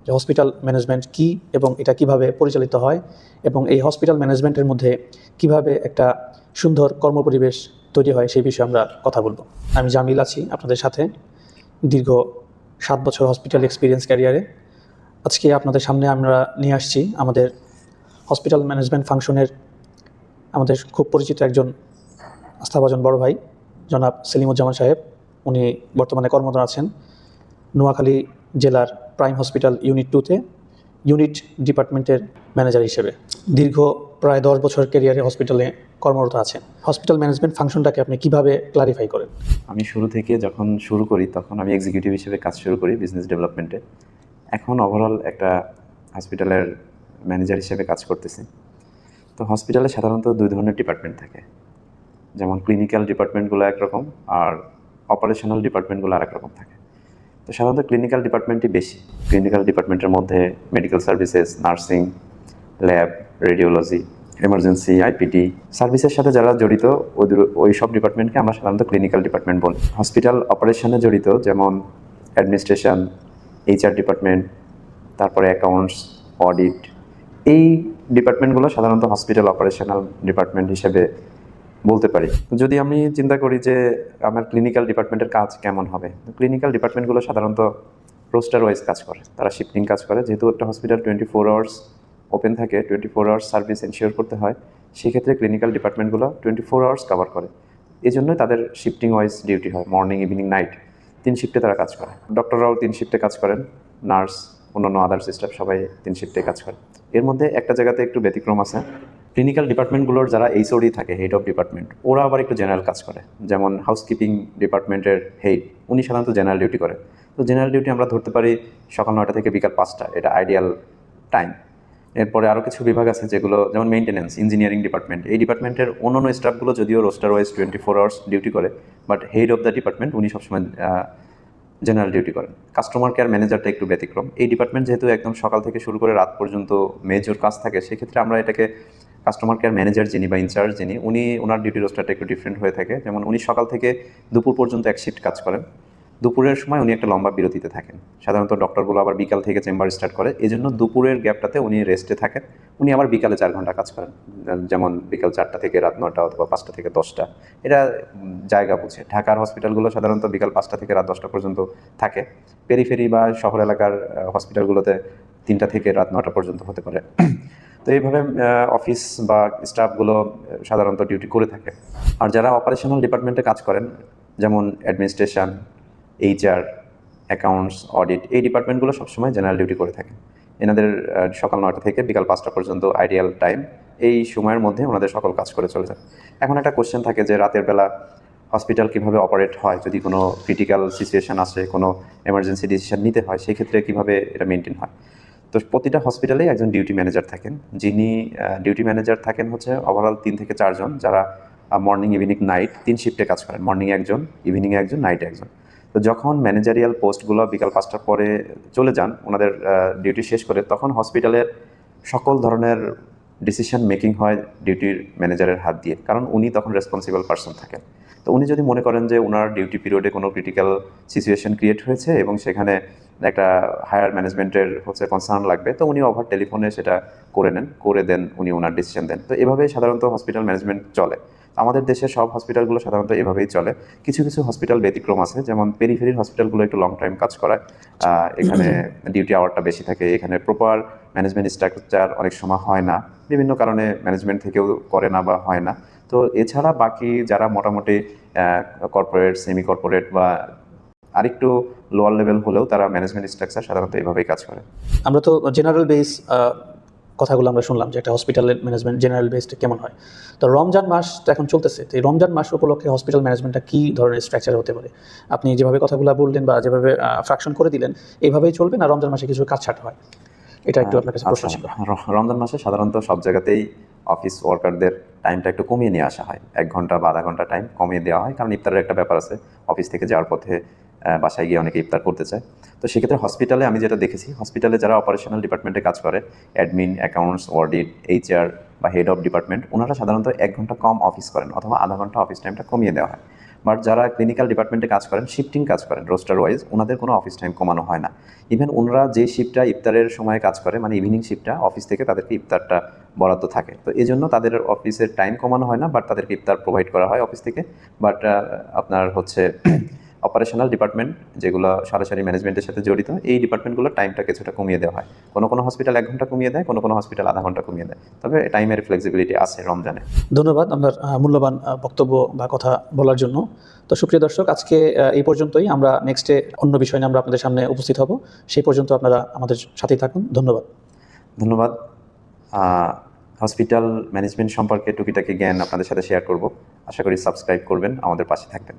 যে hospital management কী এবং এটা কিভাবে পরিচালিত হয় এবং এই হসপিটাল ম্যানেজমেন্টের মধ্যে কিভাবে একটা সুন্দর কর্মপরিবেশ তৈরি হয় সেই বিষয়ে আমরা কথা বলবো। আমি জামিল আছি আপনাদের সাথে দীর্ঘ 7 বছর হসপিটাল এক্সপিরিয়েন্স ক্যারিয়ারে। আজকে আপনাদের সামনে আমরা নিয়ে আসছি আমাদের হসপিটাল ম্যানেজমেন্ট ফাংশনের আমাদের খুব পরিচিত একজন আস্থাভাজন বড় ভাই জনাব সেলিমুজ্জামান সাহেব। উনি বর্তমানে কর্মরত আছেন নোয়াখালী জেলার প্রাইম হসপিটাল ইউনিট 2-তে ইউনিট ডিপার্টমেন্টের ম্যানেজার হিসেবে দীর্ঘ প্রায় 10 বছর ক্যারিয়ারে হসপিটালে কর্মরত আছেন। হসপিটাল ম্যানেজমেন্ট ফাংশনটাকে আপনি কিভাবে ক্লারিফাই করেন? আমি শুরু থেকে যখন শুরু করি তখন আমি এক্সিকিউটিভ হিসেবে কাজ শুরু করি বিজনেস ডেভেলপমেন্টে। এখন ওভারঅল একটা হসপিটালের ম্যানেজার হিসেবে কাজ করতেছি। তো হসপিটালে সাধারণত 2 ধরনের ডিপার্টমেন্ট থাকে, যেমন ক্লিনিক্যাল ডিপার্টমেন্টগুলো একরকম আর অপারেশনাল ডিপার্টমেন্টগুলো আরেক রকম থাকে। তো সাধারণত ক্লিনিক্যাল ডিপার্টমেন্টই বেশি। ক্লিনিক্যাল ডিপার্টমেন্টের মধ্যে medical services, nursing, lab, radiology, emergency, IPT সার্ভিসের সাথে যারা জড়িত ওই সব ডিপার্টমেন্টকে আমরা সাধারণত ক্লিনিক্যাল ডিপার্টমেন্ট বলি। হসপিটাল অপারেশনে জড়িত যেমন অ্যাডমিনিস্ট্রেশন, এইচআর ডিপার্টমেন্ট, তারপরে অ্যাকাউন্টস, অডিট, এই ডিপার্টমেন্টগুলো সাধারণত হসপিটাল অপারেশনাল ডিপার্টমেন্ট হিসেবে বলতে পারি। যদি আমি চিন্তা করি যে আমার ক্লিনিক্যাল ডিপার্টমেন্টের কাজ কেমন হবে, ক্লিনিক্যাল ডিপার্টমেন্টগুলো সাধারণত রোস্টার ওয়াইজ কাজ করে, তারা শিফটিং কাজ করে। যেহেতু একটা হসপিটাল 24 আওয়ার্স ওপেন থাকে, 24 আওয়ার্স সার্ভিস এনশিওর করতে হয়, সেক্ষেত্রে ক্লিনিক্যাল ডিপার্টমেন্টগুলো 24 আওয়ার্স কভার করে। এই জন্যই তাদের শিফটিং ওয়াইজ ডিউটি হয়, মর্নিং, ইভিনিং, নাইট 3 শিফটে তারা কাজ করে। ডক্টররাও 3 শিফটে কাজ করেন, নার্স, অন্যান্য আদার্স স্টাফ সবাই 3 শিফটে কাজ করে। এর মধ্যে একটা জায়গাতে একটু ব্যতিক্রম আছে। ক্লিনিক্যাল ডিপার্টমেন্টগুলোর যারা এইচওডি থাকে, হেড অফ ডিপার্টমেন্ট, ওরা আবার একটু জেনারেল কাজ করে। যেমন হাউসকিপিং ডিপার্টমেন্টের হেড, উনি সাধারণত জেনারেল ডিউটি করে। তো জেনারেল ডিউটি আমরা ধরতে পারি সকাল 9টা থেকে বিকাল 5টা, এটা আইডিয়াল টাইম। এরপরে আরও কিছু বিভাগ আছে যেগুলো, যেমন মেইনটেন্যান্স, ইঞ্জিনিয়ারিং ডিপার্টমেন্ট, এই ডিপার্টমেন্টের অন্যান্য স্টাফগুলো যদিও রোস্টার ওয়াইজ 24 আওয়ার্স ডিউটি করে, but head of the department উনি সবসময় জেনারেল ডিউটি করেন। কাস্টমার কেয়ার ম্যানেজারটা একটু ব্যতিক্রম। এই ডিপার্টমেন্ট যেহেতু একদম সকাল থেকে শুরু করে রাত পর্যন্ত মেজর কাজ থাকে, সেক্ষেত্রে আমরা এটাকে কাস্টমার কেয়ার ম্যানেজার যিনি বা ইনচার্জ যিনি, ওনার ডিউটি রোস্টারটা একটু ডিফারেন্ট হয়ে থাকে। যেমন উনি সকাল থেকে দুপুর পর্যন্ত এক শিফট কাজ করেন, দুপুরের সময় উনি একটা লম্বা বিরতিতে থাকেন। সাধারণত ডক্টরগুলো আবার বিকাল থেকে চেম্বার স্টার্ট করে, এই জন্য দুপুরের গ্যাপটাতে উনি রেস্টে থাকেন। উনি আবার বিকালে 4 ঘন্টা কাজ করেন, যেমন বিকাল 4টা থেকে রাত 9টা অথবা 5টা থেকে 10টা। এটা জায়গা বুঝে। ঢাকার হসপিটালগুলো সাধারণত বিকাল 5টা থেকে রাত 10টা পর্যন্ত থাকে। পেরিফেরি বা শহর এলাকার হসপিটালগুলোতে 3টা থেকে রাত 9টা পর্যন্ত হতে পারে। তো এইভাবে অফিস বা স্টাফগুলো সাধারণত ডিউটি করে থাকে। আর যারা অপারেশনাল ডিপার্টমেন্টে কাজ করেন, যেমন অ্যাডমিনিস্ট্রেশন, এইচআর, অ্যাকাউন্টস, অডিট, এই ডিপার্টমেন্টগুলো সবসময় জেনারেল ডিউটি করে থাকে। এনাদের সকাল 9টা থেকে বিকাল 5টা পর্যন্ত আইডিয়াল টাইম, এই সময়ের মধ্যে ওনাদের সকল কাজ করে চলে যায়। এখন একটা কোশ্চেন থাকে যে রাতের বেলা হসপিটাল কীভাবে অপারেট হয়, যদি কোনো ক্রিটিক্যাল সিচুয়েশান আসে, কোনো এমার্জেন্সি ডিসিশন নিতে হয়, সেই ক্ষেত্রে কীভাবে এটা মেনটেন হয়। তো প্রতিটা হসপিটালেই একজন ডিউটি ম্যানেজার থাকেন, যিনি ডিউটি ম্যানেজার থাকেন হচ্ছে ওভারঅল 3 থেকে 4 জন, যারা মর্নিং, ইভিনিং, নাইট 3 শিফটে কাজ করেন। মর্নিংয়ে একজন, ইভিনিংয়ে একজন, নাইটে একজন। তো যখন ম্যানেজারিয়াল পোস্টগুলো বিকাল 5টার পরে চলে যান ওনাদের ডিউটি শেষ করে, তখন হসপিটালের সকল ধরনের ডিসিশন মেকিং হয় ডিউটির ম্যানেজারের হাত দিয়ে, কারণ উনি তখন রেসপন্সিবল পারসন থাকেন। তো উনি যদি মনে করেন যে ওনার ডিউটি পিরিয়ডে কোনো ক্রিটিক্যাল সিচুয়েশন ক্রিয়েট হয়েছে এবং সেখানে একটা হায়ার ম্যানেজমেন্টের কনসার্ন লাগবে, তো উনি ওভার টেলিফোনে সেটা করে দেন, উনি ওনার ডিসিশন দেন। তো এভাবেই সাধারণত হসপিটাল ম্যানেজমেন্ট চলে। আমাদের দেশের সব হসপিটালগুলো সাধারণত এভাবেই চলে। কিছু কিছু হসপিটাল ব্যতিক্রম আছে, যেমন পেরিফেরির হসপিটালগুলো একটু লং টাইম কাজ করায়, এখানে ডিউটি আওয়ারটা বেশি থাকে, এখানে প্রপার ম্যানেজমেন্ট স্ট্রাকচার অনেক সময় হয় না, বিভিন্ন কারণে ম্যানেজমেন্ট থেকেও করে না বা হয় না। তো এছাড়া বাকি যারা মোটামুটি কর্পোরেট, সেমি কর্পোরেট বা আরেকটু লোয়ার লেভেল হলেও তারা ম্যানেজমেন্ট স্ট্রাকচার সাধারণত এভাবেই কাজ করে। আমরা তো জেনারেল বেস কথাগুলো আমরা শুনলাম যে একটা হসপিটালের ম্যানেজমেন্ট জেনারেল বেসড কেমন হয়। তো রমজান মাস তো এখন চলতেছে, তো এই রমজান মাস উপলক্ষে হসপিটাল ম্যানেজমেন্টটা কী ধরনের স্ট্রাকচার হতে পারে? আপনি যেভাবে কথাগুলো বললেন বা যেভাবে ফ্র্যাকশন করে দিলেন, এইভাবেই চলবে না রমজান মাসে কিছু কাটছাট হয়? এটা একটু আপনার কাছে প্রশ্ন ছিল। রমজান মাসে সাধারণত সব জায়গাতেই অফিস ওয়ার্কারদের টাইমটা একটু কমিয়ে নেওয়া আসা হয়, 1 ঘন্টা বা আধা ঘন্টা টাইম কমিয়ে দেওয়া হয়, কারণ ইফতারের একটা ব্যাপার আছে। অফিস থেকে যাওয়ার পথে বাসায় গিয়ে অনেকে ইফতার করতে চায়। তো সেক্ষেত্রে হসপিটালে আমি যেটা দেখেছি, হসপিটালে যারা অপারেশনাল ডিপার্টমেন্টে কাজ করে, অ্যাডমিন, অ্যাকাউন্টস, অডিট, এইচআর বা হেড অফ ডিপার্টমেন্ট, ওনারা সাধারণত 1 ঘন্টা কম অফিস করেন অথবা আধা ঘন্টা অফিস টাইমটা কমিয়ে দেওয়া হয়। বাট যারা ক্লিনিক্যাল ডিপার্টমেন্টে কাজ করেন, শিফটিং কাজ করেন রোস্টার ওয়াইজ, ওনাদের কোনো অফিস টাইম কমানো হয় না। ইভেন ওনারা যে শিফটটা ইফতারের সময় কাজ করে, মানে ইভিনিং শিফটটা, অফিস থেকে তাদেরকে ইফতারটা বরাদ্দ থাকে। তো এই জন্য তাদের অফিসের টাইম কমানো হয় না, বাট তাদেরকে ইফতার প্রোভাইড করা হয় অফিস থেকে। বাট আপনার হচ্ছে অপারেশনাল ডিপার্টমেন্ট যেগুলো সরাসরি ম্যানেজমেন্টের সাথে জড়িত, এই ডিপার্টমেন্টগুলোর টাইমটা কিছুটা কমিয়ে দেওয়া হয়। কোনো হসপিটাল 1 ঘন্টা কমিয়ে দেয়, কোনো হসপিটাল আধা ঘন্টা কমিয়ে দেয়। তবে টাইমের ফ্লেক্সিবিলিটি আছে রমজানে। ধন্যবাদ আপনার মূল্যবান বক্তব্য বা কথা বলার জন্য। তো সুপ্রিয় দর্শক, আজকে এই পর্যন্তই। আমরা নেক্সটে অন্য বিষয় নিয়ে আমরা আপনাদের সামনে উপস্থিত হব। সেই পর্যন্ত আপনারা আমাদের সাথেই থাকুন। ধন্যবাদ। হসপিটাল ম্যানেজমেন্ট সম্পর্কে টুকিটাকি জ্ঞান আপনাদের সাথে শেয়ার করব। আশা করি সাবস্ক্রাইব করবেন, আমাদের পাশে থাকবেন।